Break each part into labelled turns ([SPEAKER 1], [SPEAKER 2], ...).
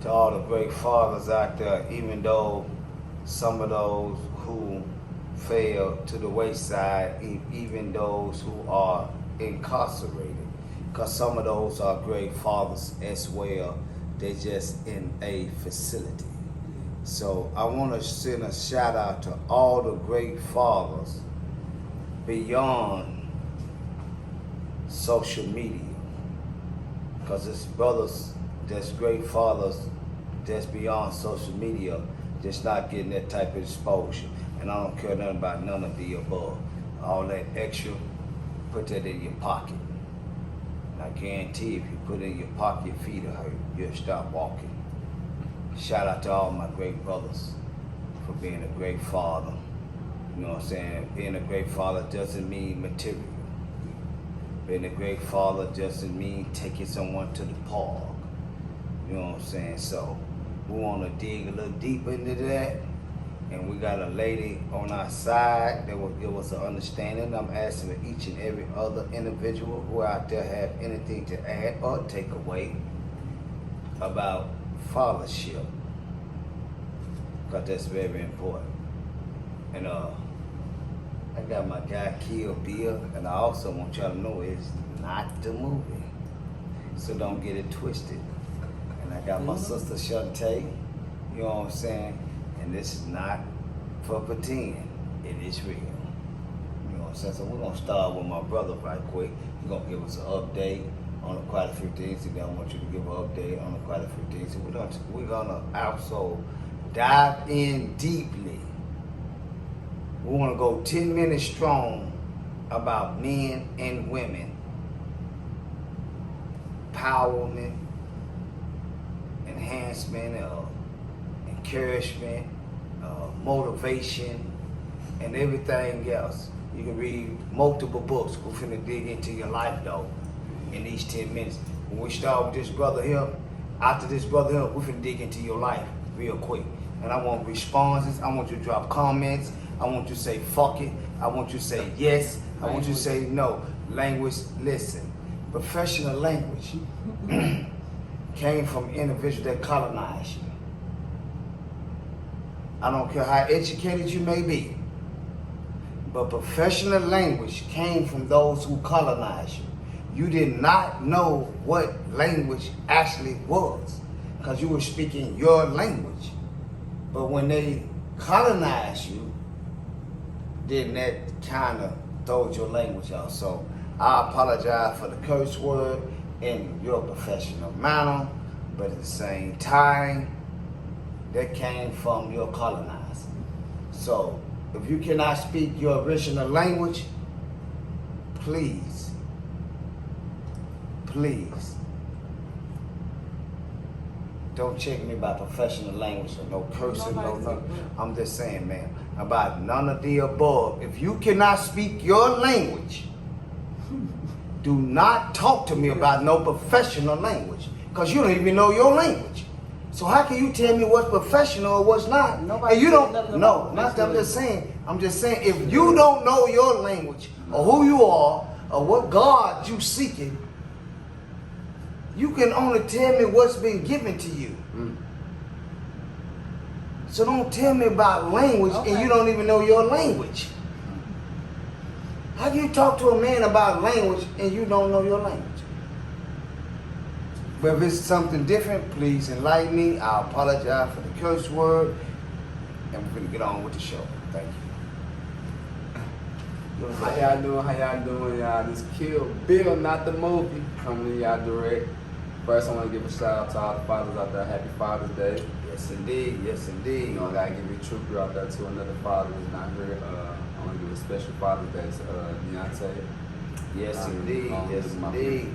[SPEAKER 1] to all the great fathers out there, even though some of those who fell to the wayside, even those who are incarcerated, because some of those are great fathers as well. They're just in a facility. So I want to send a shout out to all the great fathers beyond social media, because it's brothers that's great fathers that's beyond social media, just not getting that type of exposure. And I don't care nothing about none of the above. All that extra, put that in your pocket. And I guarantee if you put it in your pocket, your feet will hurt. You'll stop walking. Shout out to all my great brothers for being a great father. You know what I'm saying? Being a great father doesn't mean material. Being a great father doesn't mean taking someone to the park. You know what I'm saying? So we want to dig a little deeper into that. And we got a lady on our side that will give us an understanding. I'm asking each and every other individual who out there have anything to add or take away about fathership, because that's very important. And I got my guy Kill Bill, and I also want y'all to know it's not the movie, so don't get it twisted. And I got my sister Shantae, you know what I'm saying? And this is not for pretend, it is real. You know what I'm saying? So we're gonna start with my brother right quick. He's gonna give us an update on quite a few things. And I want you to give an update on quite a few things. We're gonna also dive in deeply. We wanna go 10 minutes strong about men and women, empowerment, enhancement, encouragement, motivation, and everything else. You can read multiple books. We're finna dig into your life though in these 10 minutes. When we start with this brother here, after this brother here, we're finna dig into your life real quick. And I want responses. I want you to drop comments. I want you to say fuck it. I want you to say yes. I want you to say no. Language, listen. Professional language came from individuals that colonized you. I don't care how educated you may be, but professional language came from those who colonized you. You did not know what language actually was, because you were speaking your language. But when they colonized you, then that kind of throwed your language out. So I apologize for the curse word in your professional manner, but at the same time, that came from your colonizer. So if you cannot speak your original language, please don't check me about professional language or no cursing, no nothing. I'm just saying, man, about none of the above. If you cannot speak your language, do not talk to me about no professional language, because you don't even know your language. So how can you tell me what's professional or what's not?
[SPEAKER 2] Nobody
[SPEAKER 1] and you don't,
[SPEAKER 2] no,
[SPEAKER 1] not that I'm just saying, if you don't know your language or who you are or what God you seeking, you can only tell me what's been given to you. So don't tell me about language and you don't even know your language. How can you talk to a man about language and you don't know your language? But if it's something different, please enlighten me. I apologize for the curse word, and we're gonna get on with the show. Thank you.
[SPEAKER 3] How y'all doing? How y'all doing, y'all? This Kill Bill, not the movie, coming to y'all direct. First, I want to give a shout out to all the fathers out there. Happy Father's Day.
[SPEAKER 1] Yes, indeed. Yes, indeed.
[SPEAKER 3] You know, I gotta give a trooper out there to another father who's not here. I want to give a special Father's Day to Deontay.
[SPEAKER 1] Yes, indeed. Yes, indeed.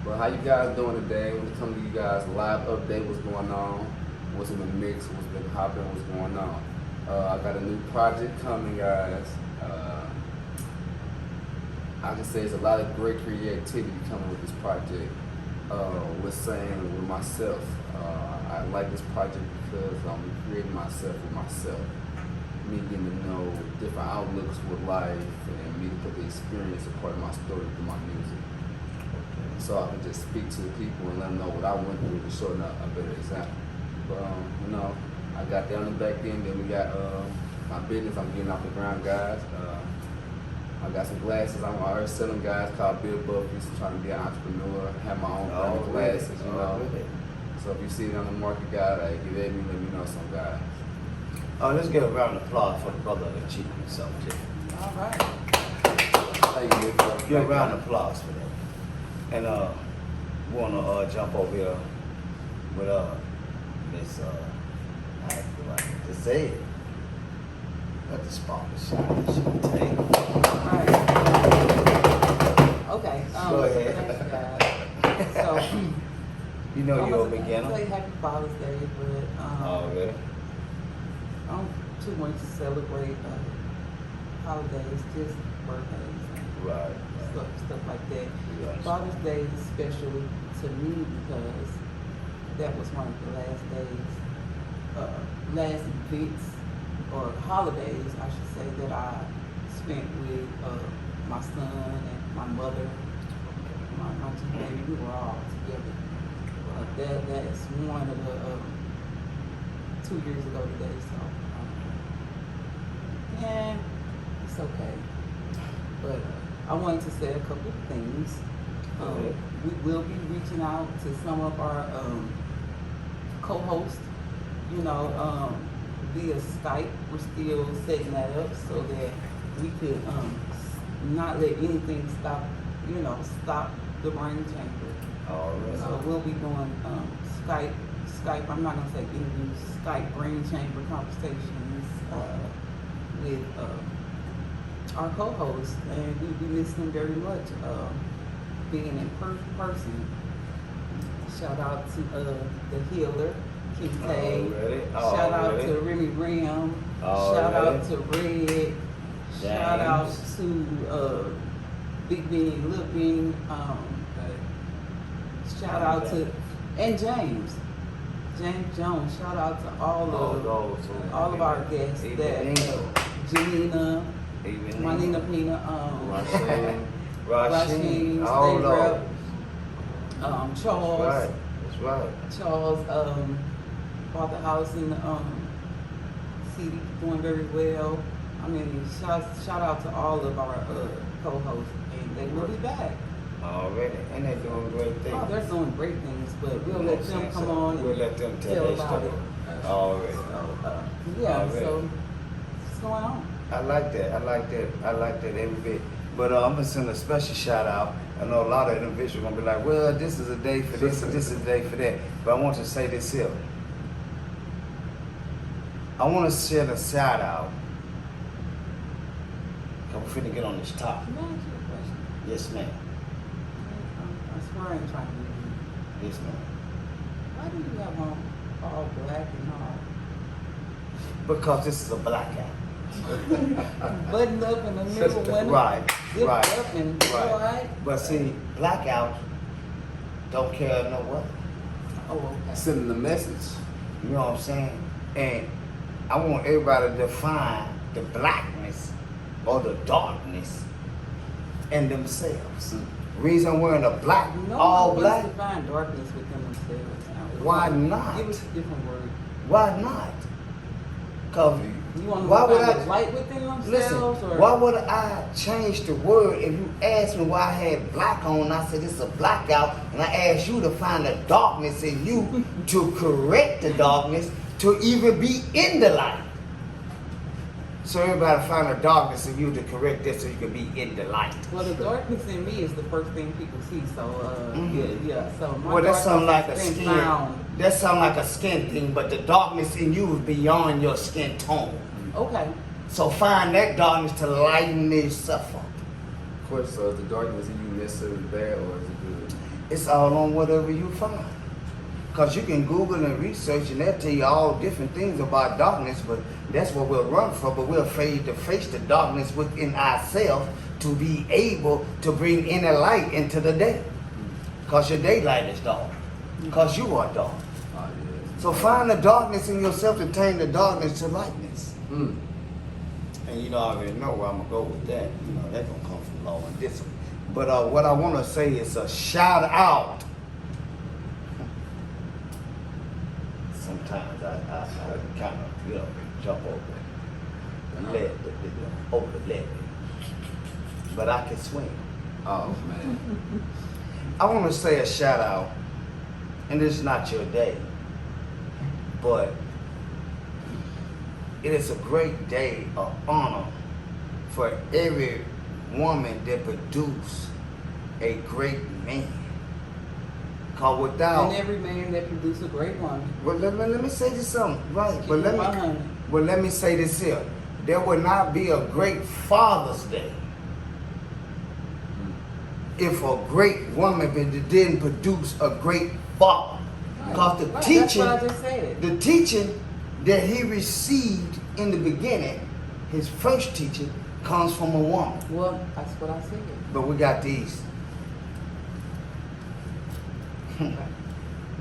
[SPEAKER 3] But how you guys doing today? Want to come to you guys live update what's going on, what's in the mix, what's been hopping, what's going on. I got a new project coming, guys. I can say there's a lot of great creativity coming with this project. With saying with myself, I like this project because I'm creating myself with myself. Me getting to know different outlooks with life, and me to put the experience a part of my story through my music. So I can just speak to the people and let them know what I went through to show them a better example. But you know, I got that on the back end. Then we got my business. I'm getting off the ground, guys. I got some glasses. I'm already selling, guys. Called Bill Buffy's. Trying to be an entrepreneur. Have my own brand of glasses. You know. So if you see it on the market, guys, get at me. Let me know some guys.
[SPEAKER 1] Oh, let's give a round of applause for the brother achieving himself too.
[SPEAKER 2] All right.
[SPEAKER 3] Thank you.
[SPEAKER 1] Give a round of applause for that. And we wanna jump over here with Miss I have to say it. Let the spark shine. Take.
[SPEAKER 2] All right. Okay.
[SPEAKER 1] Go ahead.
[SPEAKER 2] Thanks, guys. So,
[SPEAKER 1] You know you're a
[SPEAKER 2] I'm gonna
[SPEAKER 1] beginner
[SPEAKER 2] say Happy Father's Day, but
[SPEAKER 1] already.
[SPEAKER 2] I don't too much to celebrate holidays, just birthdays and
[SPEAKER 1] Right.
[SPEAKER 2] stuff like that.
[SPEAKER 1] Yes.
[SPEAKER 2] Father's Day is special to me because that was one of the last events or holidays, I should say, that I spent with my son and my mother, my two baby. We were all together. That's one of the 2 years ago today, so yeah, it's okay. But I wanted to say a couple of things. We will be reaching out to some of our co-hosts, via Skype. We're still setting that up so that we could not let anything stop the brain chamber.
[SPEAKER 1] Already.
[SPEAKER 2] So we'll be doing Skype, I'm not gonna say interviews, Skype brain chamber conversations with our co-hosts, and we'll be listening very much, being in person. Shout out to the healer, King Tay. Shout out to Remy Rim. Shout out to Red.
[SPEAKER 1] James.
[SPEAKER 2] Shout out to Big Benny, Lil Benny. Shout out to James Jones. Shout out to all of our guests. Janina, Manina Pina,
[SPEAKER 1] Rasheen,
[SPEAKER 2] all
[SPEAKER 1] those.
[SPEAKER 2] Charles.
[SPEAKER 1] That's right.
[SPEAKER 2] Charles bought the house in the city, doing very well. I mean, shout out to all of our co-hosts, and they will be back.
[SPEAKER 1] Already, and they're doing great things.
[SPEAKER 2] Oh, they're doing great things, but we'll let them come on.
[SPEAKER 1] We'll let them tell
[SPEAKER 2] tell
[SPEAKER 1] their
[SPEAKER 2] about
[SPEAKER 1] story.
[SPEAKER 2] it.
[SPEAKER 1] Already.
[SPEAKER 2] So what's going on?
[SPEAKER 1] I like that every bit. But I'm gonna send a special shout out. I know a lot of individuals are gonna be like, well, this is a day for this and this is a day for that. But I want to say this here. I want to send a shout out. I'm finna get on this topic.
[SPEAKER 2] Can I ask you a question?
[SPEAKER 1] Yes, ma'am.
[SPEAKER 2] I swear I ain't trying to be rude.
[SPEAKER 1] Yes, ma'am.
[SPEAKER 2] Why do you have on all black and all
[SPEAKER 1] Because this is a blackout.
[SPEAKER 2] buttoned up in the middle window?
[SPEAKER 1] Right,
[SPEAKER 2] zipped
[SPEAKER 1] right,
[SPEAKER 2] up and all right?
[SPEAKER 1] But see, blackout don't care no what.
[SPEAKER 2] Oh, okay.
[SPEAKER 3] Sending the message.
[SPEAKER 1] You know what I'm saying? And I want everybody to define the blackness or the darkness in themselves. Reason I'm wearing a black,
[SPEAKER 2] No
[SPEAKER 1] all
[SPEAKER 2] one
[SPEAKER 1] black,
[SPEAKER 2] wants to find darkness within themselves. Now,
[SPEAKER 1] Why not?
[SPEAKER 2] Give us a different word.
[SPEAKER 1] why not? Cause
[SPEAKER 2] You want
[SPEAKER 1] Why
[SPEAKER 2] to
[SPEAKER 1] would
[SPEAKER 2] find
[SPEAKER 1] I-
[SPEAKER 2] the light within themselves?
[SPEAKER 1] listen,
[SPEAKER 2] or?
[SPEAKER 1] why would I change the word if you asked me why I had black on? I said it's a blackout, and I asked you to find the darkness in you to correct the darkness to even be in the light. So everybody find the darkness in you to correct that so you can be in the light.
[SPEAKER 2] Well, the darkness in me is the first thing people see. So, yeah. So my
[SPEAKER 1] Well, that sounds like a
[SPEAKER 2] darkness has been
[SPEAKER 1] skin.
[SPEAKER 2] found.
[SPEAKER 1] That sounds like a skin thing, but the darkness in you is beyond your skin tone.
[SPEAKER 2] Okay.
[SPEAKER 1] So find that darkness to lighten yourself up.
[SPEAKER 3] Of course, so is the darkness in you necessarily bad or is it good?
[SPEAKER 1] It's all on whatever you find. Because you can Google and research and they'll tell you all different things about darkness, but that's what we'll run for. But we're afraid to face the darkness within ourselves to be able to bring inner light into the day. Because your daylight is dark. Because you are dark.
[SPEAKER 3] Oh, yes.
[SPEAKER 1] So find the darkness in yourself and turn the darkness to lightness.
[SPEAKER 3] Mm.
[SPEAKER 1] And you know, I already know where I'm going to go with that. You know, that's going to come from law and discipline. But what I want to say is a shout out. sometimes I kind of, jump over over the levee. But I can swim.
[SPEAKER 3] Oh man.
[SPEAKER 1] I want to say a shout out, and this is not your day, but it is a great day of honor for every woman that produced a great man. Cause without,
[SPEAKER 2] And every man that produces a great woman.
[SPEAKER 1] well, let me say this something, right?
[SPEAKER 2] Keep
[SPEAKER 1] But
[SPEAKER 2] it 100.
[SPEAKER 1] let me say this here. There would not be a great Father's Day if a great woman didn't produce a great father. Because the
[SPEAKER 2] Right,
[SPEAKER 1] teaching,
[SPEAKER 2] that's what I just said.
[SPEAKER 1] the teaching that he received in the beginning, his first teaching, comes from a woman.
[SPEAKER 2] Well, that's what I said.
[SPEAKER 1] But we got these.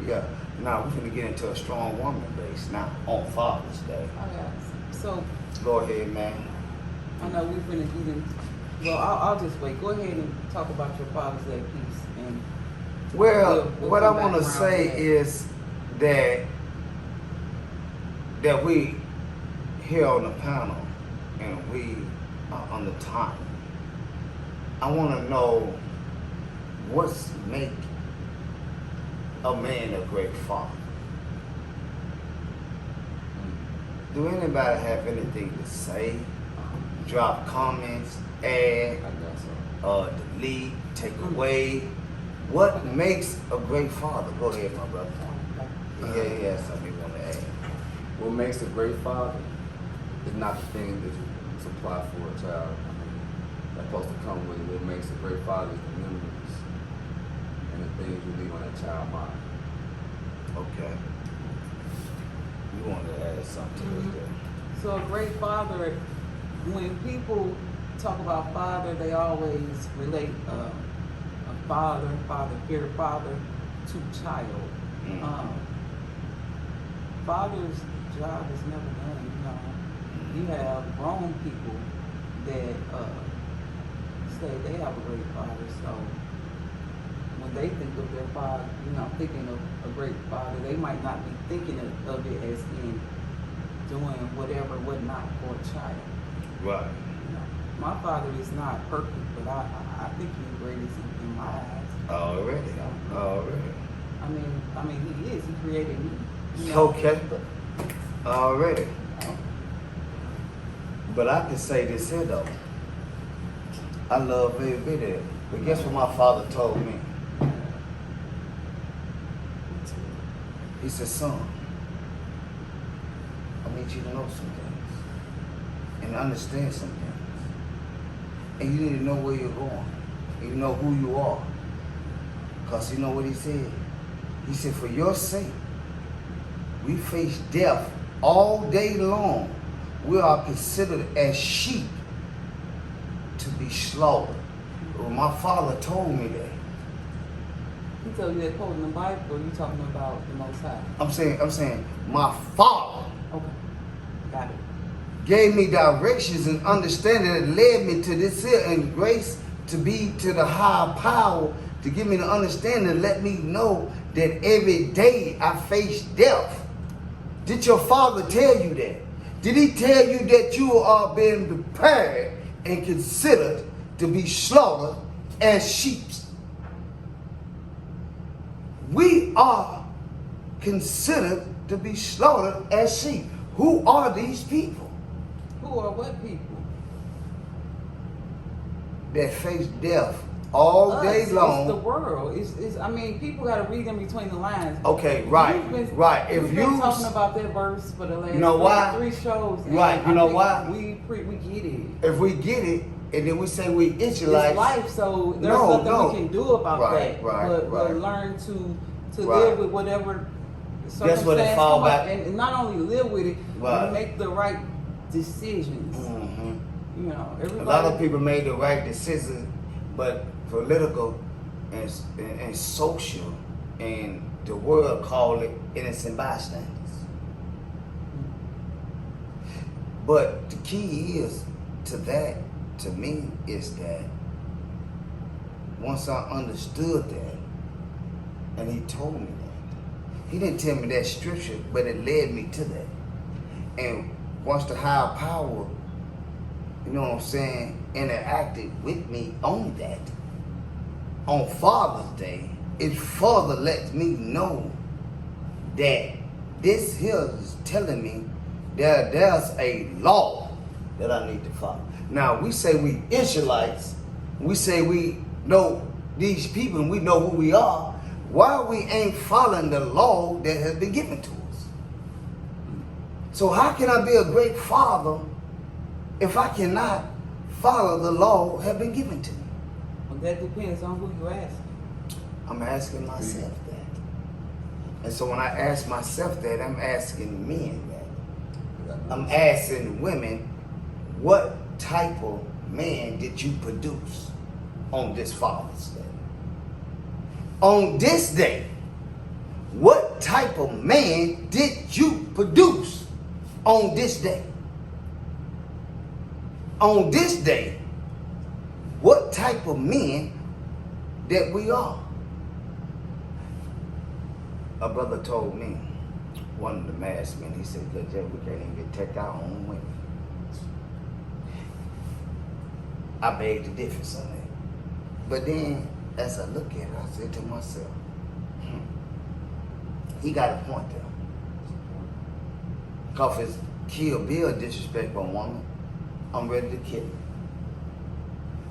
[SPEAKER 1] Yeah. Now we're gonna get into a strong woman base now on Father's Day.
[SPEAKER 2] Okay. So
[SPEAKER 1] Go ahead, man.
[SPEAKER 2] I know we're gonna get in. Well, I'll just wait. Go ahead and talk about your Father's Day piece. And
[SPEAKER 1] Well,
[SPEAKER 2] we'll
[SPEAKER 1] what I
[SPEAKER 2] come back
[SPEAKER 1] want to
[SPEAKER 2] around
[SPEAKER 1] say
[SPEAKER 2] to that.
[SPEAKER 1] is that we here on the panel and we are on the time. I want to know what's make a man a great father. Do anybody have anything to say? Drop comments, add,
[SPEAKER 3] I guess so.
[SPEAKER 1] delete, take away. What makes a great father? Go ahead, my brother. Yeah, he has something he want to add.
[SPEAKER 3] What makes a great father is not the thing that you supply for a child. That's supposed to come with it. What makes a great father is the memories and the things you leave on that child's mind.
[SPEAKER 1] Okay. You want to add something to it there?
[SPEAKER 2] So a great father, when people talk about father, they always relate a father figure, father to child.
[SPEAKER 1] Mhm.
[SPEAKER 2] Father's job is never done. You have grown people that say they have a great father. So when they think of their father, thinking of a great father, they might not be thinking of it as in doing whatever, whatnot for a child.
[SPEAKER 1] Right.
[SPEAKER 2] My father is not perfect, but I think he's the greatest in my eyes.
[SPEAKER 1] Already. Already.
[SPEAKER 2] I mean, he is. He created me. you know.
[SPEAKER 1] Okay. Already.
[SPEAKER 2] Oh,
[SPEAKER 1] But I can say this here though. I love every bit of it. But guess what my father told me? He said, son, I need you to know some things and understand some things. And you need to know where you're going. And you know who you are. Because you know what he said? He said, for your sake, we face death all day long. We are considered as sheep to be slaughtered. Well, my father told me that.
[SPEAKER 2] He told you that quote in the Bible, or you talking about the Most High?
[SPEAKER 1] I'm saying, my father
[SPEAKER 2] Okay, got it.
[SPEAKER 1] gave me directions and understanding that led me to this here and grace to be to the higher power to give me the understanding, let me know that every day I face death. Did your father tell you that? Did he tell you that you are being prepared and considered to be slaughtered as sheep? We are considered to be slaughtered as sheep. Who are these people
[SPEAKER 2] Who or what people?
[SPEAKER 1] that face death all day
[SPEAKER 2] Us,
[SPEAKER 1] long?
[SPEAKER 2] It's the world. It's. I mean, people got to read in between the lines.
[SPEAKER 1] Okay, right, right. If
[SPEAKER 2] We've been
[SPEAKER 1] you
[SPEAKER 2] talking about that verse for the last
[SPEAKER 1] know why?
[SPEAKER 2] 3 shows. and
[SPEAKER 1] Right, you
[SPEAKER 2] I
[SPEAKER 1] know
[SPEAKER 2] think
[SPEAKER 1] why?
[SPEAKER 2] We get it.
[SPEAKER 1] if we get it and then we say we
[SPEAKER 2] It's
[SPEAKER 1] Israelites,
[SPEAKER 2] life, so there's
[SPEAKER 1] No,
[SPEAKER 2] nothing
[SPEAKER 1] no.
[SPEAKER 2] we can do about
[SPEAKER 1] Right,
[SPEAKER 2] that.
[SPEAKER 1] right,
[SPEAKER 2] but
[SPEAKER 1] right.
[SPEAKER 2] learn to
[SPEAKER 1] Right.
[SPEAKER 2] live with whatever
[SPEAKER 1] That's what it fall
[SPEAKER 2] come up,
[SPEAKER 1] back-
[SPEAKER 2] and not only live with it,
[SPEAKER 1] Right.
[SPEAKER 2] but make the right decisions.
[SPEAKER 1] Mhm.
[SPEAKER 2] You know,
[SPEAKER 1] a
[SPEAKER 2] everybody.
[SPEAKER 1] lot of people made the right decision, but political and social and the world call it innocent bystanders. But the key is to that, to me, is that once I understood that, and he told me that, He didn't tell me that scripture, but it led me to that. And once the higher power, you know what I'm saying, interacted with me on that, on Father's Day, it further lets me know that this here is telling me that there's a law that I need to follow. Now, we say we Israelites, we say we know these people and we know who we are. Why we ain't following the law that has been given to us? So how can I be a great father if I cannot follow the law that have been given to me?
[SPEAKER 2] Well, that depends on who you ask.
[SPEAKER 1] I'm asking myself that. And so when I ask myself that, I'm asking men that. I'm asking women, what type of man did you produce on this Father's Day? On this day, what type of man did you produce on this day? On this day, what type of men that we are? A brother told me, one of the masked men, he said, "Look, Jeff, we can't even take our own women." I beg the difference on that. But then, as I look at it, I said to myself, he got a point there. Because if Kill Bill disrespect a woman, I'm ready to kill him.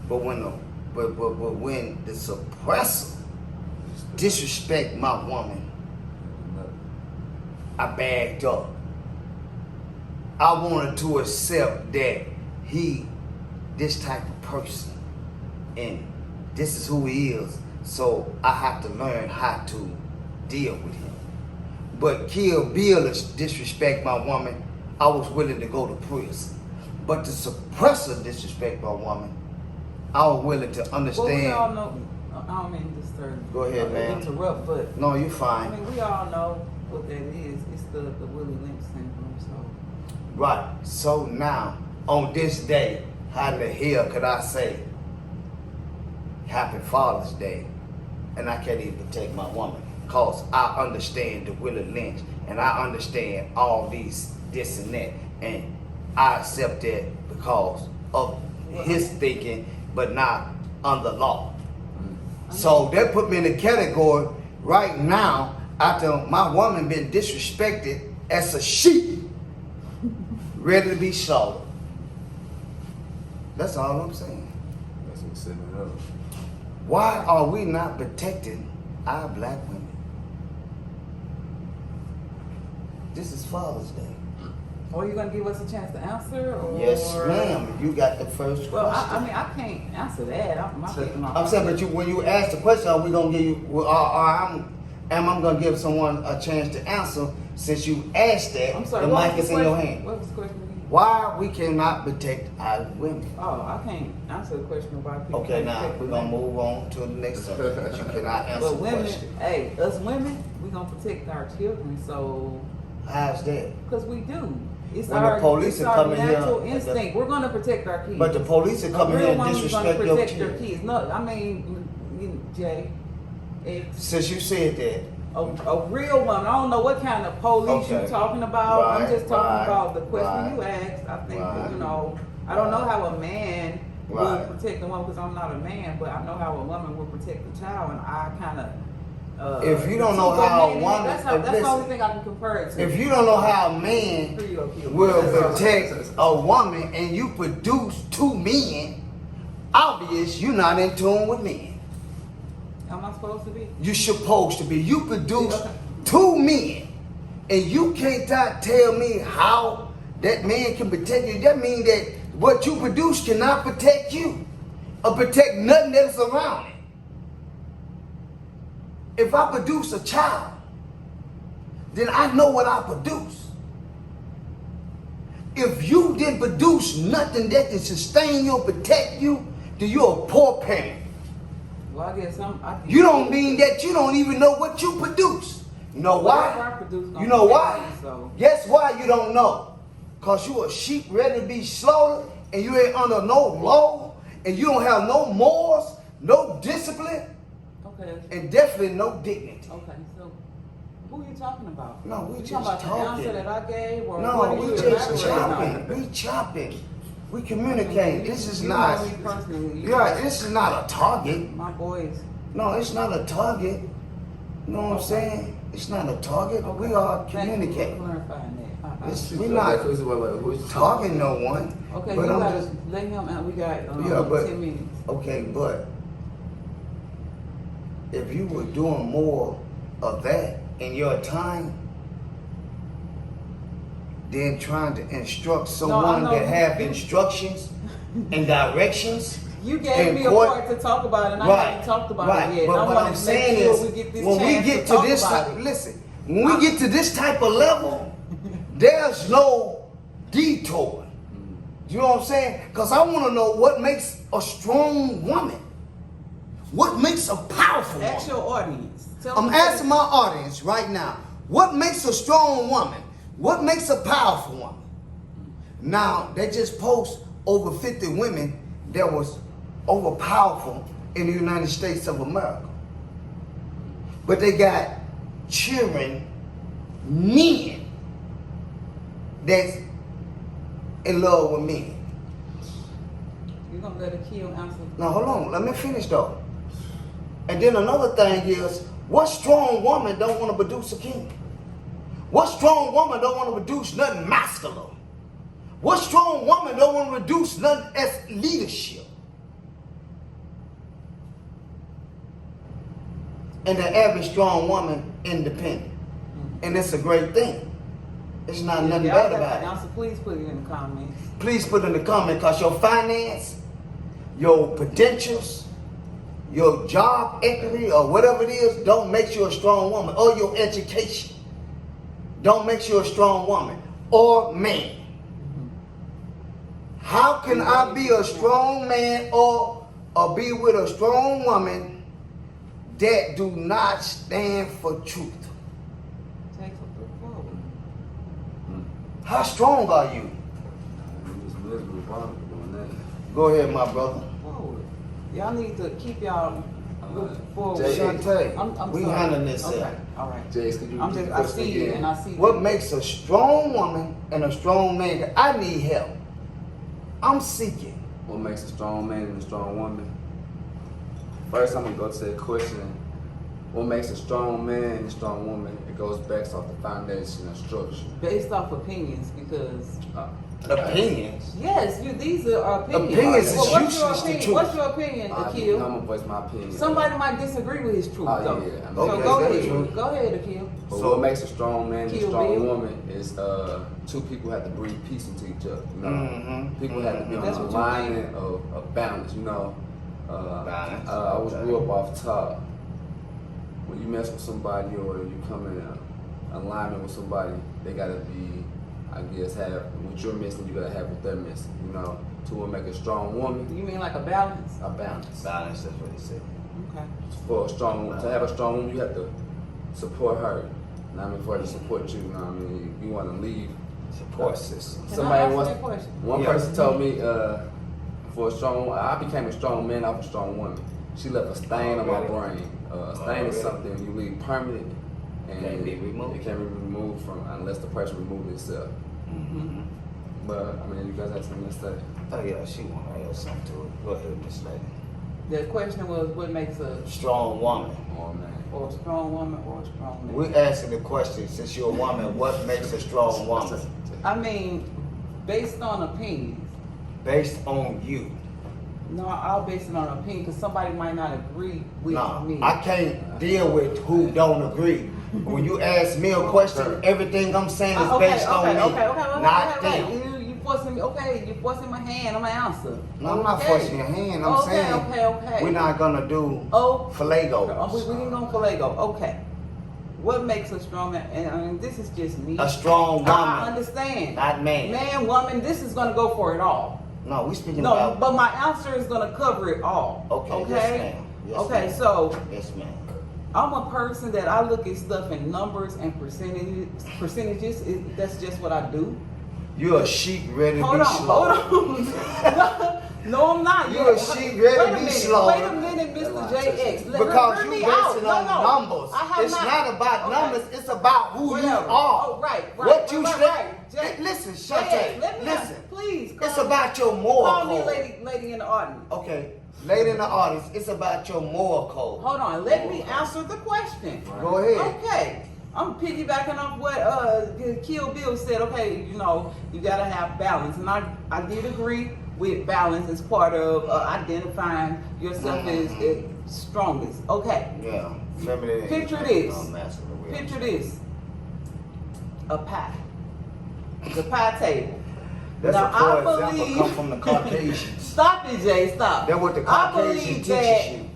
[SPEAKER 1] But when the suppressor disrespect my woman, I backed up. I wanted to accept that he this type of person and this is who he is, so I have to learn how to deal with him. But Kill Bill is disrespect my woman, I was willing to go to prison. But the suppressor disrespect my woman, I was willing to understand.
[SPEAKER 2] Well, we all know, I don't mean to disturb.
[SPEAKER 1] Go ahead, man.
[SPEAKER 2] Interrupt, but
[SPEAKER 1] No, you're fine.
[SPEAKER 2] I mean, we all know what that is. It's the Willie Lynch syndrome, so.
[SPEAKER 1] Right. So now, on this day, how the hell could I say Happy Father's Day and I can't even protect my woman? Because I understand the Willie Lynch and I understand all these, this and that. And I accept that because of his thinking, but not under law. So that put me in the category right now after my woman been disrespected as a sheep, ready to be slaughtered. That's all I'm saying.
[SPEAKER 3] That's what setting it up.
[SPEAKER 1] Why are we not protecting our black women? This is Father's Day.
[SPEAKER 2] Are you gonna give us a chance to answer? Or?
[SPEAKER 1] Yes, ma'am. You got the first
[SPEAKER 2] Well,
[SPEAKER 1] question.
[SPEAKER 2] I mean, I can't answer that. My thinking
[SPEAKER 1] I'm saying, but when you ask the question, are we gonna give you? Am I gonna give someone a chance to answer since you asked that?
[SPEAKER 2] I'm sorry.
[SPEAKER 1] The
[SPEAKER 2] What
[SPEAKER 1] mic
[SPEAKER 2] was
[SPEAKER 1] is
[SPEAKER 2] the
[SPEAKER 1] in your
[SPEAKER 2] question?
[SPEAKER 1] hand.
[SPEAKER 2] What was the question again?
[SPEAKER 1] Why we cannot protect our women?
[SPEAKER 2] Oh, I can't answer the question about people.
[SPEAKER 1] Okay,
[SPEAKER 2] can't
[SPEAKER 1] now
[SPEAKER 2] protect
[SPEAKER 1] we're
[SPEAKER 2] the
[SPEAKER 1] gonna
[SPEAKER 2] women.
[SPEAKER 1] move on to the next subject. But you cannot answer
[SPEAKER 2] But
[SPEAKER 1] the
[SPEAKER 2] women,
[SPEAKER 1] question.
[SPEAKER 2] hey, us women, we gonna protect our children. So,
[SPEAKER 1] How's that?
[SPEAKER 2] because we do. It's
[SPEAKER 1] When the
[SPEAKER 2] our,
[SPEAKER 1] police
[SPEAKER 2] it's
[SPEAKER 1] are
[SPEAKER 2] our
[SPEAKER 1] coming here
[SPEAKER 2] natural
[SPEAKER 1] at the-
[SPEAKER 2] instinct. We're gonna protect our kids.
[SPEAKER 1] But the police are
[SPEAKER 2] A
[SPEAKER 1] coming
[SPEAKER 2] real
[SPEAKER 1] here and
[SPEAKER 2] woman's gonna
[SPEAKER 1] disrespect your
[SPEAKER 2] protect their
[SPEAKER 1] kids.
[SPEAKER 2] kids. No, I mean, Jay, it's
[SPEAKER 1] Since you said that,
[SPEAKER 2] a real woman. I don't know what kind of police
[SPEAKER 1] Okay.
[SPEAKER 2] you're talking about. I'm
[SPEAKER 1] Right,
[SPEAKER 2] just talking
[SPEAKER 1] right,
[SPEAKER 2] about the question
[SPEAKER 1] right,
[SPEAKER 2] you asked. I think
[SPEAKER 1] right,
[SPEAKER 2] you know. I don't know how a man
[SPEAKER 1] right.
[SPEAKER 2] would protect a woman because I'm not a man, but I know how a woman would protect a child, and I kind of.
[SPEAKER 1] If you don't know how a woman-
[SPEAKER 2] that's the
[SPEAKER 1] listen,
[SPEAKER 2] only thing I can compare it to.
[SPEAKER 1] if you don't know how a man will protect a woman and you produce two men, obvious you're not in tune with men.
[SPEAKER 2] Am I supposed to be?
[SPEAKER 1] You're supposed to be. You produce two men and you can't tell me how that man can protect you. That means that what you produce cannot protect you or protect nothing that's around it. If I produce a child, then I know what I produce. If you didn't produce nothing that can sustain you or protect you, then you're a poor parent.
[SPEAKER 2] Well, I guess
[SPEAKER 1] You don't mean that you don't even know what you produce. You know
[SPEAKER 2] Whatever I
[SPEAKER 1] why?
[SPEAKER 2] produce gonna
[SPEAKER 1] You know
[SPEAKER 2] protect
[SPEAKER 1] why?
[SPEAKER 2] me, so.
[SPEAKER 1] Guess why you don't know? Because you a sheep ready to be slaughtered and you ain't under no law and you don't have no morals, no discipline,
[SPEAKER 2] Okay.
[SPEAKER 1] and definitely no dignity.
[SPEAKER 2] Okay. So Who are you talking about?
[SPEAKER 1] No, we
[SPEAKER 2] you
[SPEAKER 1] just
[SPEAKER 2] talking about the answer
[SPEAKER 1] talking.
[SPEAKER 2] that I gave, or
[SPEAKER 1] No,
[SPEAKER 2] what are
[SPEAKER 1] we
[SPEAKER 2] you
[SPEAKER 1] just
[SPEAKER 2] elaborating on?
[SPEAKER 1] chopping. We chopping. We communicate. This is
[SPEAKER 2] You
[SPEAKER 1] not.
[SPEAKER 2] know me personally.
[SPEAKER 1] Yeah, this is not a target.
[SPEAKER 2] My boys.
[SPEAKER 1] No, it's not a target. You know what I'm saying? It's not a target. We are
[SPEAKER 2] Thank you for
[SPEAKER 1] communicating.
[SPEAKER 2] clarifying that.
[SPEAKER 1] It's-
[SPEAKER 3] Wait,
[SPEAKER 1] we not
[SPEAKER 3] who's talking?
[SPEAKER 1] targeting no one.
[SPEAKER 2] Okay,
[SPEAKER 1] but
[SPEAKER 2] you
[SPEAKER 1] I'm
[SPEAKER 2] gotta
[SPEAKER 1] just
[SPEAKER 2] let him out. We got
[SPEAKER 1] Yeah, but-
[SPEAKER 2] 10 minutes.
[SPEAKER 1] okay. But if you were doing more of that in your time, than trying to instruct someone
[SPEAKER 2] know.
[SPEAKER 1] that have instructions and directions.
[SPEAKER 2] You gave
[SPEAKER 1] in
[SPEAKER 2] me a
[SPEAKER 1] court-
[SPEAKER 2] part to talk about it, and I
[SPEAKER 1] Right,
[SPEAKER 2] haven't talked about
[SPEAKER 1] right.
[SPEAKER 2] it yet.
[SPEAKER 1] But
[SPEAKER 2] I
[SPEAKER 1] what
[SPEAKER 2] want
[SPEAKER 1] I'm
[SPEAKER 2] to
[SPEAKER 1] saying
[SPEAKER 2] make sure
[SPEAKER 1] is,
[SPEAKER 2] we get this
[SPEAKER 1] when we
[SPEAKER 2] chance
[SPEAKER 1] get
[SPEAKER 2] to talk
[SPEAKER 1] this
[SPEAKER 2] about
[SPEAKER 1] type,
[SPEAKER 2] it.
[SPEAKER 1] listen, when we get to this type of level, there's no detour. You know what I'm saying? Because I want to know what makes a strong woman. What makes a powerful
[SPEAKER 2] Ask
[SPEAKER 1] woman?
[SPEAKER 2] your audience. Tell
[SPEAKER 1] I'm
[SPEAKER 2] them
[SPEAKER 1] asking my audience right now, what makes a strong woman? What makes a powerful woman? Now, they just post over 50 women that was overpowerful in the United States of America. But they got cheering men that's in love with men.
[SPEAKER 2] You're gonna let a kill answer.
[SPEAKER 1] Now, hold on, let me finish though. And then another thing is, what strong woman don't want to produce a king? What strong woman don't want to produce nothing masculine? What strong woman don't want to produce nothing as leadership? And the average strong woman independent. And it's a great thing. It's not nothing
[SPEAKER 2] Y'all
[SPEAKER 1] bad
[SPEAKER 2] got
[SPEAKER 1] about
[SPEAKER 2] the
[SPEAKER 1] it.
[SPEAKER 2] answer. Please put it in the comments.
[SPEAKER 1] Please put in the comment, because your finance, your potentials, your job equity, or whatever it is, don't make you a strong woman. Or your education don't make you a strong woman or man. How can I be a strong man or be with a strong woman that do not stand for truth?
[SPEAKER 2] Take a look forward.
[SPEAKER 1] How strong are you? Go ahead, my brother.
[SPEAKER 2] Forward. Y'all need to keep y'all forward.
[SPEAKER 3] Jay,
[SPEAKER 1] Shantae, we
[SPEAKER 2] sorry.
[SPEAKER 1] handling this
[SPEAKER 2] Okay.
[SPEAKER 1] here.
[SPEAKER 2] All right.
[SPEAKER 3] Jace, could you
[SPEAKER 2] I'm
[SPEAKER 3] repeat
[SPEAKER 2] just.
[SPEAKER 3] the
[SPEAKER 2] I
[SPEAKER 3] question
[SPEAKER 2] see it,
[SPEAKER 3] again?
[SPEAKER 2] and I see.
[SPEAKER 1] What makes a strong woman and a strong man? I need help. I'm seeking.
[SPEAKER 3] What makes a strong man and a strong woman? First, I'm gonna go to that question. What makes a strong man and a strong woman? It goes back off the foundation and structure.
[SPEAKER 2] based off opinions, because
[SPEAKER 1] Opinions.
[SPEAKER 2] yes, these are opinions.
[SPEAKER 1] Opinions is
[SPEAKER 2] Well, what's your
[SPEAKER 1] useless to
[SPEAKER 2] opinion?
[SPEAKER 1] truth.
[SPEAKER 2] What's your opinion,
[SPEAKER 3] I'm
[SPEAKER 2] Akil?
[SPEAKER 3] gonna voice my opinion.
[SPEAKER 2] Somebody might disagree with his truth,
[SPEAKER 3] Oh,
[SPEAKER 2] though.
[SPEAKER 3] yeah, I mean,
[SPEAKER 2] So
[SPEAKER 1] okay,
[SPEAKER 2] go
[SPEAKER 1] that's
[SPEAKER 2] ahead.
[SPEAKER 1] true.
[SPEAKER 2] Go ahead, Akil.
[SPEAKER 3] But
[SPEAKER 1] So-
[SPEAKER 3] what makes a strong man and a
[SPEAKER 2] Kill
[SPEAKER 3] strong
[SPEAKER 2] Bill.
[SPEAKER 3] woman is two people have to breathe peace into each other. You know,
[SPEAKER 1] Mhm.
[SPEAKER 3] people have to be on
[SPEAKER 2] That's
[SPEAKER 3] the
[SPEAKER 2] what you
[SPEAKER 3] alignment of balance. You know,
[SPEAKER 1] Balance.
[SPEAKER 3] I was
[SPEAKER 1] Okay.
[SPEAKER 3] grew up off top. When you mess with somebody or you come in alignment with somebody, they gotta be, I guess, have what you're missing. You gotta have what they're missing. You know, to make a strong woman,
[SPEAKER 2] You mean like a balance?
[SPEAKER 3] a balance.
[SPEAKER 1] Balance, that's what he said.
[SPEAKER 2] Okay.
[SPEAKER 3] For a strong, to have a strong woman, you have to support her. You know what I mean, for her to support you. You know what I mean, you want to leave.
[SPEAKER 1] Support system.
[SPEAKER 2] Can I
[SPEAKER 3] Somebody
[SPEAKER 2] ask
[SPEAKER 3] once,
[SPEAKER 2] you a question?
[SPEAKER 3] one
[SPEAKER 1] Yeah.
[SPEAKER 3] person told me, for a strong, I became a strong man off a strong woman. She left a stain on my
[SPEAKER 1] Already?
[SPEAKER 3] brain. A stain
[SPEAKER 1] Already?
[SPEAKER 3] is something you leave permanent, and
[SPEAKER 1] Can't be removed.
[SPEAKER 3] It can't be removed from unless the person removes itself.
[SPEAKER 1] Mm-hmm.
[SPEAKER 3] But I mean, you guys have something to say.
[SPEAKER 1] Oh yeah, she want to add something to it. Go ahead, Miss Lady.
[SPEAKER 2] The question was, what makes a
[SPEAKER 1] Strong woman.
[SPEAKER 3] Oh man.
[SPEAKER 2] or a strong woman or a strong man?
[SPEAKER 1] We asking the question, since you're a woman, what makes a strong woman?
[SPEAKER 2] I mean, based on opinions.
[SPEAKER 1] Based on you.
[SPEAKER 2] No, I'll base it on opinion because somebody might not agree with
[SPEAKER 1] No,
[SPEAKER 2] me.
[SPEAKER 1] I can't deal with who don't agree. When you ask me a question, everything I'm saying is based on me, not them.
[SPEAKER 2] You forcing me. Okay, you forcing my hand. I'm gonna answer.
[SPEAKER 1] No, I'm not
[SPEAKER 2] Okay.
[SPEAKER 1] forcing your hand. I'm
[SPEAKER 2] Okay,
[SPEAKER 1] saying
[SPEAKER 2] okay.
[SPEAKER 1] we're not gonna do
[SPEAKER 2] Oh,
[SPEAKER 1] Falagos.
[SPEAKER 2] we can go for Lego. Okay. What makes a strong man? And I mean, this is just me.
[SPEAKER 1] A strong
[SPEAKER 2] I
[SPEAKER 1] woman,
[SPEAKER 2] understand.
[SPEAKER 1] not man.
[SPEAKER 2] Man, woman, this is gonna go for it all.
[SPEAKER 1] No, we speaking
[SPEAKER 2] No,
[SPEAKER 1] about.
[SPEAKER 2] but my answer is gonna cover it all.
[SPEAKER 1] Okay,
[SPEAKER 2] Okay.
[SPEAKER 1] yes, ma'am. Yes,
[SPEAKER 2] okay.
[SPEAKER 1] ma'am.
[SPEAKER 2] So
[SPEAKER 1] Yes, ma'am.
[SPEAKER 2] I'm a person that I look at stuff in numbers and percentages. That's just what I do.
[SPEAKER 1] You're a sheep ready to
[SPEAKER 2] Hold
[SPEAKER 1] be
[SPEAKER 2] on,
[SPEAKER 1] slaughtered.
[SPEAKER 2] hold on. No, I'm not.
[SPEAKER 1] You a sheep ready to be slaughtered.
[SPEAKER 2] Wait a minute, Mr. JX.
[SPEAKER 1] Because
[SPEAKER 2] Hear
[SPEAKER 1] you
[SPEAKER 2] me
[SPEAKER 1] basing
[SPEAKER 2] out.
[SPEAKER 1] on
[SPEAKER 2] No.
[SPEAKER 1] numbers.
[SPEAKER 2] I have
[SPEAKER 1] It's not about
[SPEAKER 2] Okay.
[SPEAKER 1] numbers. It's about who you
[SPEAKER 2] Whatever.
[SPEAKER 1] are.
[SPEAKER 2] Oh, right.
[SPEAKER 1] What you stand.
[SPEAKER 2] right. Jay,
[SPEAKER 1] Listen,
[SPEAKER 2] JX,
[SPEAKER 1] Shantae.
[SPEAKER 2] let me
[SPEAKER 1] Listen.
[SPEAKER 2] please.
[SPEAKER 1] It's
[SPEAKER 2] call-
[SPEAKER 1] about your moral
[SPEAKER 2] Call me
[SPEAKER 1] code.
[SPEAKER 2] lady in the audience.
[SPEAKER 1] Okay, lady in the audience. It's about your moral code.
[SPEAKER 2] Hold on. Let me answer the question.
[SPEAKER 1] Go ahead.
[SPEAKER 2] Okay. I'm piggybacking off what Kill Bill said. Okay, you know, you gotta have balance. And I did agree with balance as part of identifying yourself as strongest. Okay.
[SPEAKER 1] Yeah, feminine.
[SPEAKER 2] Picture
[SPEAKER 1] and
[SPEAKER 2] this.
[SPEAKER 1] masculine will.
[SPEAKER 2] Picture this. A pie. The pie table.
[SPEAKER 1] That's
[SPEAKER 2] Now,
[SPEAKER 1] a poor
[SPEAKER 2] I
[SPEAKER 1] example
[SPEAKER 2] believe-
[SPEAKER 1] come from the Caucasians.
[SPEAKER 2] Stop it, Jay. Stop.
[SPEAKER 1] That's what the
[SPEAKER 2] I
[SPEAKER 1] Caucasian
[SPEAKER 2] believe
[SPEAKER 1] teaches
[SPEAKER 2] that.
[SPEAKER 1] you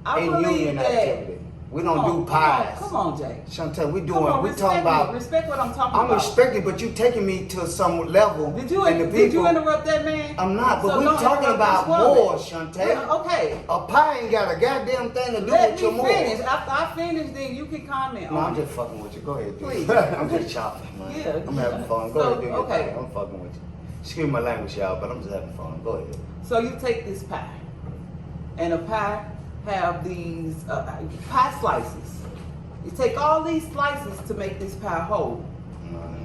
[SPEAKER 2] I
[SPEAKER 1] in
[SPEAKER 2] believe
[SPEAKER 1] union
[SPEAKER 2] that.
[SPEAKER 1] activity. We don't
[SPEAKER 2] Come on,
[SPEAKER 1] do pies.
[SPEAKER 2] Come on, Jay.
[SPEAKER 1] Chantel, we
[SPEAKER 2] Come
[SPEAKER 1] doing.
[SPEAKER 2] on,
[SPEAKER 1] We
[SPEAKER 2] respect
[SPEAKER 1] talking
[SPEAKER 2] me.
[SPEAKER 1] about.
[SPEAKER 2] Respect what I'm talking
[SPEAKER 1] I'm
[SPEAKER 2] about.
[SPEAKER 1] respecting, but you taking me to some level.
[SPEAKER 2] Did you
[SPEAKER 1] and the
[SPEAKER 2] did you
[SPEAKER 1] people-
[SPEAKER 2] interrupt that man?
[SPEAKER 1] I'm not, but
[SPEAKER 2] So
[SPEAKER 1] we
[SPEAKER 2] don't
[SPEAKER 1] talking
[SPEAKER 2] interrupt
[SPEAKER 1] about
[SPEAKER 2] this woman.
[SPEAKER 1] more, Chantel.
[SPEAKER 2] Yeah, okay.
[SPEAKER 1] A pie ain't got a goddamn thing to do
[SPEAKER 2] Let
[SPEAKER 1] with your
[SPEAKER 2] me
[SPEAKER 1] more.
[SPEAKER 2] finish. After I finish, then you can comment
[SPEAKER 1] No,
[SPEAKER 2] on
[SPEAKER 1] I'm
[SPEAKER 2] it.
[SPEAKER 1] just fucking with you. Go ahead, dude.
[SPEAKER 2] Please.
[SPEAKER 1] I'm just chopping, man.
[SPEAKER 2] Yeah.
[SPEAKER 1] I'm having fun. Go
[SPEAKER 2] So,
[SPEAKER 1] ahead, do your
[SPEAKER 2] okay.
[SPEAKER 1] thing. I'm fucking with you. Excuse my language, y'all, but I'm just having fun. Go ahead.
[SPEAKER 2] So you take this pie, and a pie have these pie slices. You take all these slices to make this pie whole,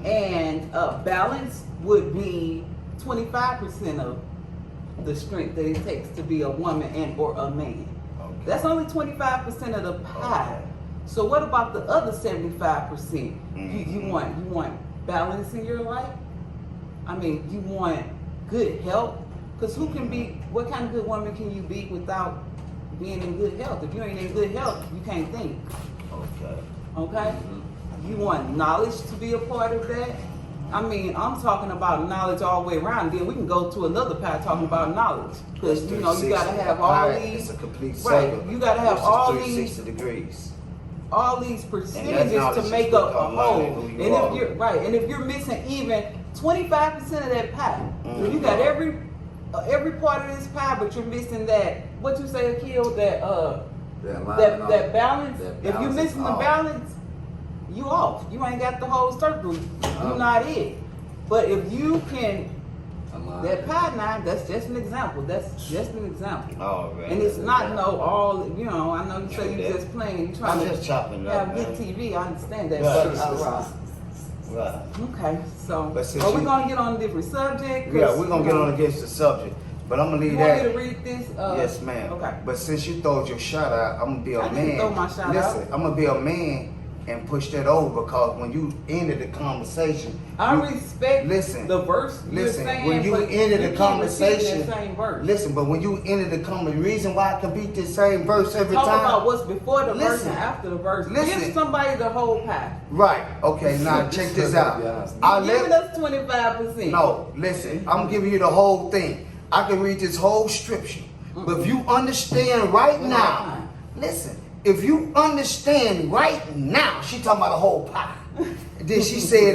[SPEAKER 2] and balance would be 25% of the strength that it takes to be a woman and or a man.
[SPEAKER 1] Okay.
[SPEAKER 2] That's only 25% of the pie. So what about the other 75%? You want balance in your life? I mean, you want good health? Because what kind of good woman can you be without being in good health? If you ain't in good health, you can't think.
[SPEAKER 1] Okay.
[SPEAKER 2] Okay? You want knowledge to be a part of that? I mean, I'm talking about knowledge all the way around. Then we can go to another path talking about knowledge. Because, you know, you got to have all these.
[SPEAKER 1] It's a complete
[SPEAKER 2] Right.
[SPEAKER 1] circle.
[SPEAKER 2] You got to have
[SPEAKER 1] This is
[SPEAKER 2] all
[SPEAKER 1] 360 degrees.
[SPEAKER 2] percentages to
[SPEAKER 1] knowledge
[SPEAKER 2] make
[SPEAKER 1] is
[SPEAKER 2] up a
[SPEAKER 1] become
[SPEAKER 2] whole.
[SPEAKER 1] learning
[SPEAKER 2] And
[SPEAKER 1] who you are.
[SPEAKER 2] if you're right, and if you're missing even 25% of that pie, so you got every part of this pie, but you're missing that. What you say, Akil? That balance.
[SPEAKER 3] That
[SPEAKER 2] If you're
[SPEAKER 3] balance is
[SPEAKER 2] missing the
[SPEAKER 3] off.
[SPEAKER 2] balance, you off. You ain't got the whole circle.
[SPEAKER 3] Uh-huh.
[SPEAKER 2] You're not it. But if you can,
[SPEAKER 3] Aligned.
[SPEAKER 2] that pie nine, that's just an example. That's just an example.
[SPEAKER 1] Oh, man.
[SPEAKER 2] And it's not all, you know, I know you say
[SPEAKER 1] Yeah.
[SPEAKER 2] you just playing, you trying
[SPEAKER 1] I'm
[SPEAKER 2] to
[SPEAKER 1] just chopping it up,
[SPEAKER 2] have good
[SPEAKER 1] man.
[SPEAKER 2] TV. I understand that.
[SPEAKER 1] Right.
[SPEAKER 2] But,
[SPEAKER 1] Right.
[SPEAKER 2] okay, so
[SPEAKER 1] But since
[SPEAKER 2] are we
[SPEAKER 1] you-
[SPEAKER 2] gonna get on a different subject?
[SPEAKER 1] Yeah, we're gonna get on against the subject, but I'm gonna leave
[SPEAKER 2] You want
[SPEAKER 1] that.
[SPEAKER 2] me to read this?
[SPEAKER 1] Yes, ma'am.
[SPEAKER 2] Okay.
[SPEAKER 1] But since you throwed your shot out, I'm gonna be a
[SPEAKER 2] I
[SPEAKER 1] man.
[SPEAKER 2] didn't throw my shot
[SPEAKER 1] Listen,
[SPEAKER 2] out.
[SPEAKER 1] I'm gonna be a man and push that over because when you ended the conversation,
[SPEAKER 2] I
[SPEAKER 1] you-
[SPEAKER 2] respect
[SPEAKER 1] listen,
[SPEAKER 2] the verse you're
[SPEAKER 1] listen,
[SPEAKER 2] saying,
[SPEAKER 1] when you
[SPEAKER 2] but
[SPEAKER 1] ended
[SPEAKER 2] you
[SPEAKER 1] the
[SPEAKER 2] keep repeating
[SPEAKER 1] conversation,
[SPEAKER 2] that same verse.
[SPEAKER 1] listen, but when you ended the conversation, reason why I can beat this same verse every
[SPEAKER 2] Talk
[SPEAKER 1] time.
[SPEAKER 2] about what's before the verse
[SPEAKER 1] Listen.
[SPEAKER 2] and after the verse.
[SPEAKER 1] Listen.
[SPEAKER 2] Give somebody the whole pie.
[SPEAKER 1] Right. Okay. Now check this out. I
[SPEAKER 2] You're giving
[SPEAKER 1] let.
[SPEAKER 2] us 25%.
[SPEAKER 1] No. Listen. I'm giving you the whole thing. I can read this whole scripture, but if you understand right now, listen. If you understand right now, she talking about the whole pie. Then she said,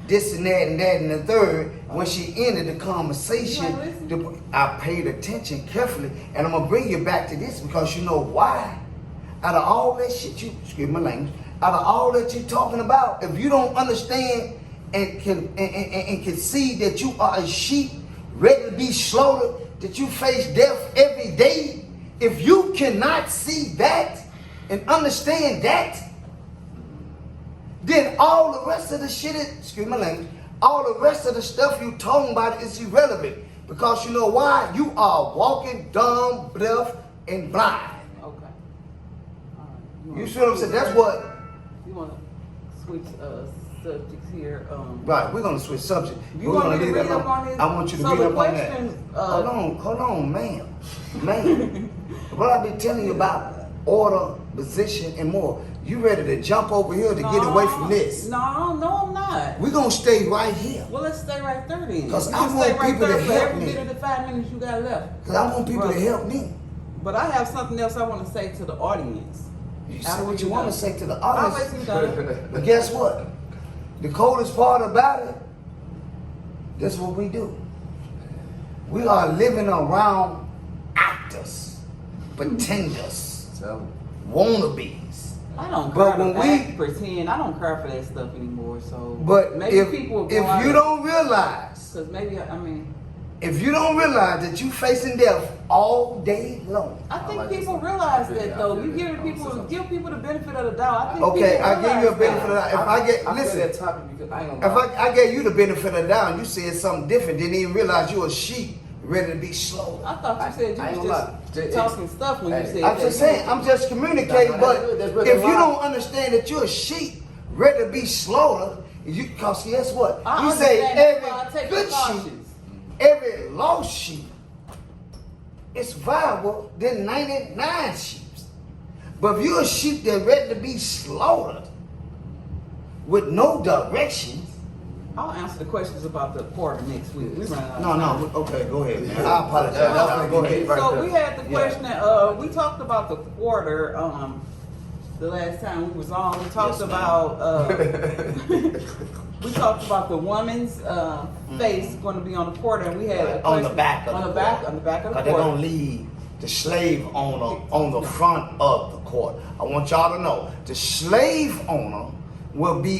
[SPEAKER 1] this and that and the third. When she ended the conversation,
[SPEAKER 2] You wanna
[SPEAKER 1] I paid attention carefully, and I'm gonna bring you back to this because you know why. Out of all that shit you, excuse my language, out of all that you're talking about, if you don't understand and can see that you are a sheep ready to be slaughtered, that you face death every day, if you cannot see that and understand that, then all the rest of the shit, excuse my language, all the rest of the stuff you talking about is irrelevant. Because you know why? You are walking dumb, deaf, and blind.
[SPEAKER 2] Okay. All right.
[SPEAKER 1] You see what I'm saying? That's what.
[SPEAKER 2] You want to switch subjects here?
[SPEAKER 1] Right, we're gonna switch subject.
[SPEAKER 2] You
[SPEAKER 1] We're
[SPEAKER 2] want
[SPEAKER 1] gonna
[SPEAKER 2] me to
[SPEAKER 1] leave
[SPEAKER 2] read
[SPEAKER 1] that
[SPEAKER 2] up
[SPEAKER 1] alone.
[SPEAKER 2] on this?
[SPEAKER 1] I want you to
[SPEAKER 2] So
[SPEAKER 1] read
[SPEAKER 2] the
[SPEAKER 1] up on that.
[SPEAKER 2] question,
[SPEAKER 1] Hold on, ma'am. What I be telling you about order, position, and more. You ready to jump over here to get away from this?
[SPEAKER 2] No, I'm not.
[SPEAKER 1] We're gonna stay right here.
[SPEAKER 2] Well, let's stay right there then.
[SPEAKER 1] 'Cause
[SPEAKER 2] We
[SPEAKER 1] I
[SPEAKER 2] can
[SPEAKER 1] want
[SPEAKER 2] stay right
[SPEAKER 1] people to
[SPEAKER 2] there for
[SPEAKER 1] help
[SPEAKER 2] every
[SPEAKER 1] me.
[SPEAKER 2] bit of the 5 minutes you got left.
[SPEAKER 1] Because I want people to
[SPEAKER 2] Brother.
[SPEAKER 1] help me.
[SPEAKER 2] But I have something else I want to say to the audience.
[SPEAKER 1] You say
[SPEAKER 2] After
[SPEAKER 1] what you
[SPEAKER 2] you
[SPEAKER 1] want to
[SPEAKER 2] done.
[SPEAKER 1] say to the
[SPEAKER 2] I'll wait
[SPEAKER 1] audience.
[SPEAKER 2] till you done.
[SPEAKER 1] But guess what? The coldest part about it, that's what we do. We are living around actors, pretenders,
[SPEAKER 3] Tell 'em.
[SPEAKER 1] wannabes.
[SPEAKER 2] I don't
[SPEAKER 1] But
[SPEAKER 2] cry
[SPEAKER 1] when
[SPEAKER 2] to
[SPEAKER 1] we-
[SPEAKER 2] act, pretend. I don't cry for that stuff anymore. So,
[SPEAKER 1] But
[SPEAKER 2] maybe
[SPEAKER 1] if
[SPEAKER 2] people
[SPEAKER 1] you don't realize,
[SPEAKER 2] because maybe I mean,
[SPEAKER 1] if you don't realize that you facing death all day long.
[SPEAKER 2] I think
[SPEAKER 3] like
[SPEAKER 2] people
[SPEAKER 3] this.
[SPEAKER 2] realize
[SPEAKER 3] I
[SPEAKER 2] that
[SPEAKER 3] feel
[SPEAKER 2] though.
[SPEAKER 3] that.
[SPEAKER 2] You give people the benefit of the doubt. I think
[SPEAKER 1] Okay,
[SPEAKER 2] people
[SPEAKER 1] I give you a
[SPEAKER 2] realize
[SPEAKER 1] benefit of the
[SPEAKER 2] that.
[SPEAKER 1] doubt. If I get,
[SPEAKER 3] feel
[SPEAKER 1] listen,
[SPEAKER 3] that topic because I ain't
[SPEAKER 1] if
[SPEAKER 3] gonna lie.
[SPEAKER 1] I gave you the benefit of the doubt, and you said something different, didn't even realize you a sheep ready to be slaughtered.
[SPEAKER 2] I thought you said you
[SPEAKER 3] I ain't
[SPEAKER 2] was
[SPEAKER 3] gonna
[SPEAKER 2] just
[SPEAKER 3] lie.
[SPEAKER 2] talking stuff when you
[SPEAKER 3] Hey,
[SPEAKER 2] said
[SPEAKER 1] I'm
[SPEAKER 2] that.
[SPEAKER 1] just saying, I'm just communicating,
[SPEAKER 3] That's
[SPEAKER 1] but
[SPEAKER 3] good. That's good.
[SPEAKER 1] if you
[SPEAKER 3] Why?
[SPEAKER 1] don't understand that you're a sheep ready to be slaughtered, cause guess what?
[SPEAKER 2] I
[SPEAKER 1] You say
[SPEAKER 2] understand, that's why I
[SPEAKER 1] every
[SPEAKER 2] take
[SPEAKER 1] good
[SPEAKER 2] precautions.
[SPEAKER 1] sheep, every lost sheep is viable than 99 sheep. But if you're a sheep that's ready to be slaughtered with no directions,
[SPEAKER 2] I'll answer the questions about the quarter next week. We running out of
[SPEAKER 1] no,
[SPEAKER 2] time.
[SPEAKER 1] no, okay, go ahead, man. I apologize. Go ahead.
[SPEAKER 2] So we had the
[SPEAKER 1] Yeah.
[SPEAKER 2] question. We talked about the quarter. The last time we was on, we talked
[SPEAKER 1] Yes, ma'am.
[SPEAKER 2] about. We talked about the woman's face going to be on the quarter, and we had a
[SPEAKER 1] Mm-hmm. On the
[SPEAKER 2] question-
[SPEAKER 1] back of
[SPEAKER 2] on
[SPEAKER 1] the
[SPEAKER 2] the back
[SPEAKER 1] quarter.
[SPEAKER 2] on the back of the
[SPEAKER 1] Because they're
[SPEAKER 2] quarter.
[SPEAKER 1] going to leave the slave owner on the front of the court. I want y'all to know the slave owner will be